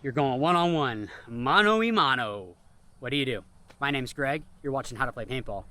You're going one-on-one, mano-y-mano. What do you do? My name's Greg. You're watching How to Play Paintball. All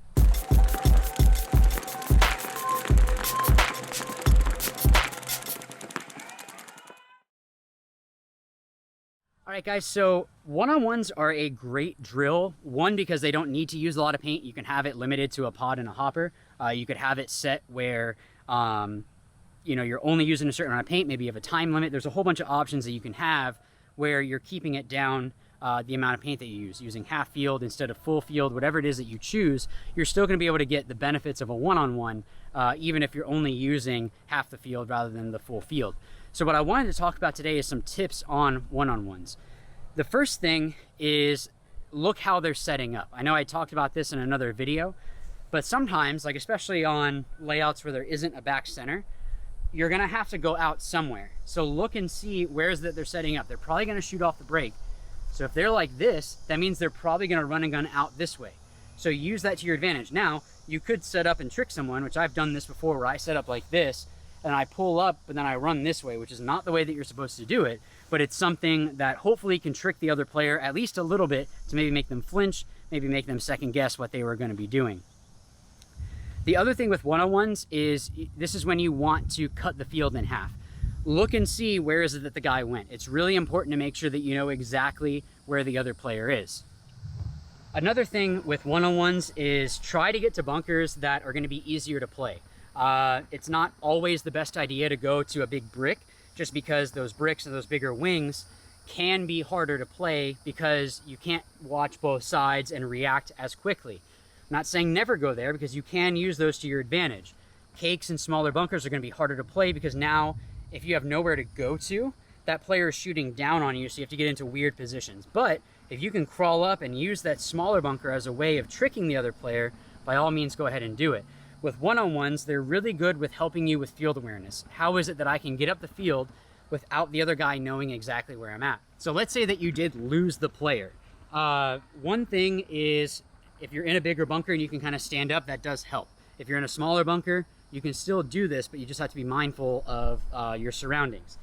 right, guys, so one-on-ones are a great drill. One, because they don't need to use a lot of paint. You can have it limited to a pod and a hopper. You could have it set where, you're only using a certain amount of paint. Maybe you have a time limit. There's a whole bunch of options that you can have where you're keeping it down the amount of paint that you use, using half field instead of full field, whatever it is that you choose. You're still going to be able to get the benefits of a one-on-one, even if you're only using half the field rather than the full field. So what I wanted to talk about today is some tips on one-on-ones. The first thing is look how they're setting up. I know I talked about this in another video, but sometimes, like especially on layouts where there isn't a back center, you're gonna have to go out somewhere. So look and see where is that they're setting up. They're probably gonna shoot off the break. So if they're like this, that means they're probably gonna run and gun out this way. So use that to your advantage. Now, you could set up and trick someone, which I've done this before, where I set up like this, and I pull up, but then I run this way, which is not the way that you're supposed to do it, but it's something that hopefully can trick the other player at least a little bit to maybe make them flinch, maybe make them second guess what they were gonna be doing. The other thing with one-on-ones is this is when you want to cut the field in half. Look and see where is it that the guy went. It's really important to make sure that you know exactly where the other player is. Another thing with one-on-ones is try to get to bunkers that are going to be easier to play. It's not always the best idea to go to a big brick, just because those bricks and those bigger wings can be harder to play because you can't watch both sides and react as quickly. I'm not saying never go there, because you can use those to your advantage. Cakes and smaller bunkers are going to be harder to play because now if you have nowhere to go to, that player is shooting down on you, so you have to get into weird positions. But if you can crawl up and use that smaller bunker as a way of tricking the other player, by all means go ahead and do it. With one-on-ones, they're really good with helping you with field awareness. How is it that I can get up the field without the other guy knowing exactly where I'm at? So let's say that you did lose the player. One thing is, if you're in a bigger bunker and you can kind of stand up, that does help. If you're in a smaller bunker, you can still do this, but you just have to be mindful of your surroundings.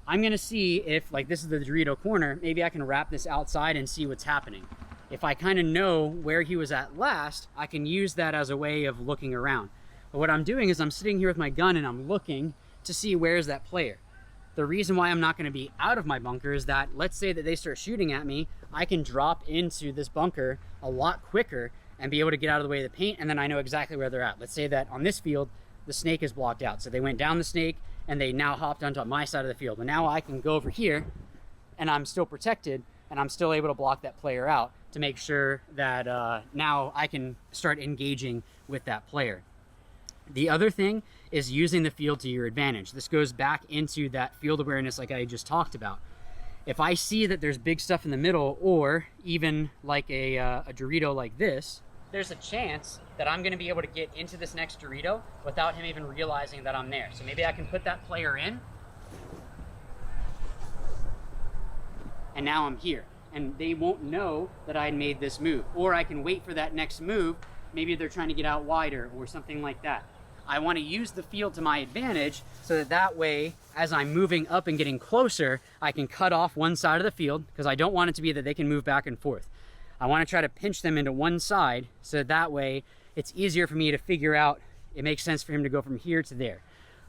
I'm gonna see if, like this is the Dorito corner, maybe I can wrap this outside and see what's happening. If I kind of know where he was at last, I can use that as a way of looking around. But what I'm doing is I'm sitting here with my gun and I'm looking to see where's that player. The reason why I'm not gonna be out of my bunker is that, let's say that they start shooting at me, I can drop into this bunker a lot quicker and be able to get out of the way of the paint, and then I know exactly where they're at. Let's say that on this field, the snake is blocked out. So they went down the snake and they now hopped onto my side of the field. And now I can go over here and I'm still protected and I'm still able to block that player out to make sure that now I can start engaging with that player. The other thing is using the field to your advantage. This goes back into that field awareness like I just talked about. If I see that there's big stuff in the middle, or even like a Dorito like this, there's a chance that I'm gonna be able to get into this next Dorito without him even realizing that I'm there. So maybe I can put that player in, and now I'm here. And they won't know that I made this move. Or I can wait for that next move. Maybe they're trying to get out wider or something like that. I want to use the field to my advantage so that way, as I'm moving up and getting closer, I can cut off one side of the field, because I don't want it to be that they can move back and forth. I want to try to pinch them into one side so that way it's easier for me to figure out, it makes sense for him to go from here to there.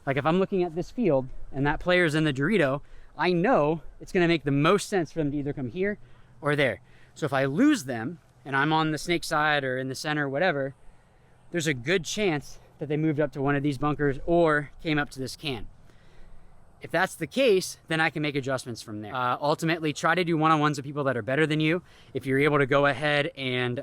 Like if I'm looking at this field and that player's in the Dorito, I know it's going to make the most sense for them to either come here or there. So if I lose them and I'm on the snake side or in the center or whatever, there's a good chance that they moved up to one of these bunkers or came up to this can. If that's the case, then I can make adjustments from there. Ultimately, try to do one-on-ones with people that are better than you. If you're able to go ahead and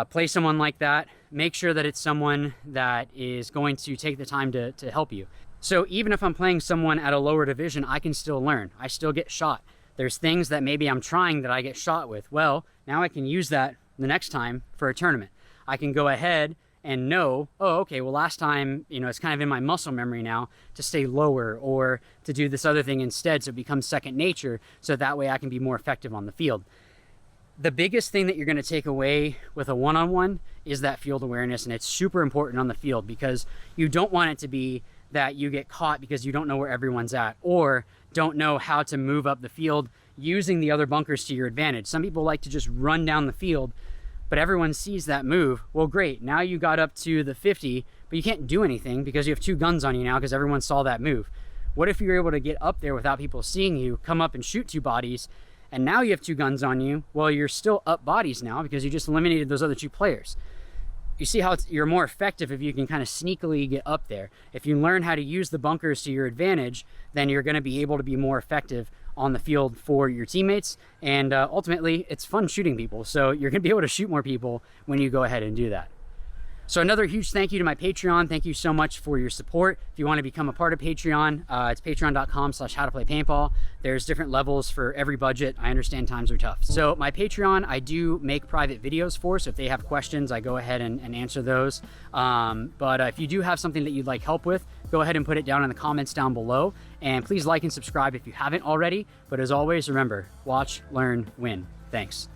play someone like that, make sure that it's someone that is going to take the time to help you. So even if I'm playing someone at a lower division, I can still learn. I still get shot. There's things that maybe I'm trying that I get shot with. Well, now I can use that the next time for a tournament. I can go ahead and know, oh, okay, well last time, it's kind of in my muscle memory now to stay lower or to do this other thing instead, so it becomes second nature, so that way I can be more effective on the field. The biggest thing that you're going to take away with a one-on-one is that field awareness, and it's super important on the field because you don't want it to be that you get caught because you don't know where everyone's at or don't know how to move up the field using the other bunkers to your advantage. Some people like to just run down the field, but everyone sees that move. Well, great, now you got up to the 50, but you can't do anything because you have 2 guns on you now because everyone saw that move. What if you're able to get up there without people seeing you, come up and shoot 2 bodies, and now you have 2 guns on you? Well, you're still up bodies now because you just eliminated those other 2 players. You see how you're more effective if you can kind of sneakily get up there. If you learn how to use the bunkers to your advantage, then you're going to be able to be more effective on the field for your teammates. And ultimately, it's fun shooting people. So you're going to be able to shoot more people when you go ahead and do that. So another huge thank you to my Patreon. Thank you so much for your support. If you want to become a part of Patreon, it's patreon.com/howtoplaypaintball. There's different levels for every budget. I understand times are tough. So my Patreon, I do make private videos for, so if they have questions, I go ahead and answer those. But if you do have something that you'd like help with, go ahead and put it down in the comments down below. And please like and subscribe if you haven't already. But as always, remember, watch, learn, win. Thanks.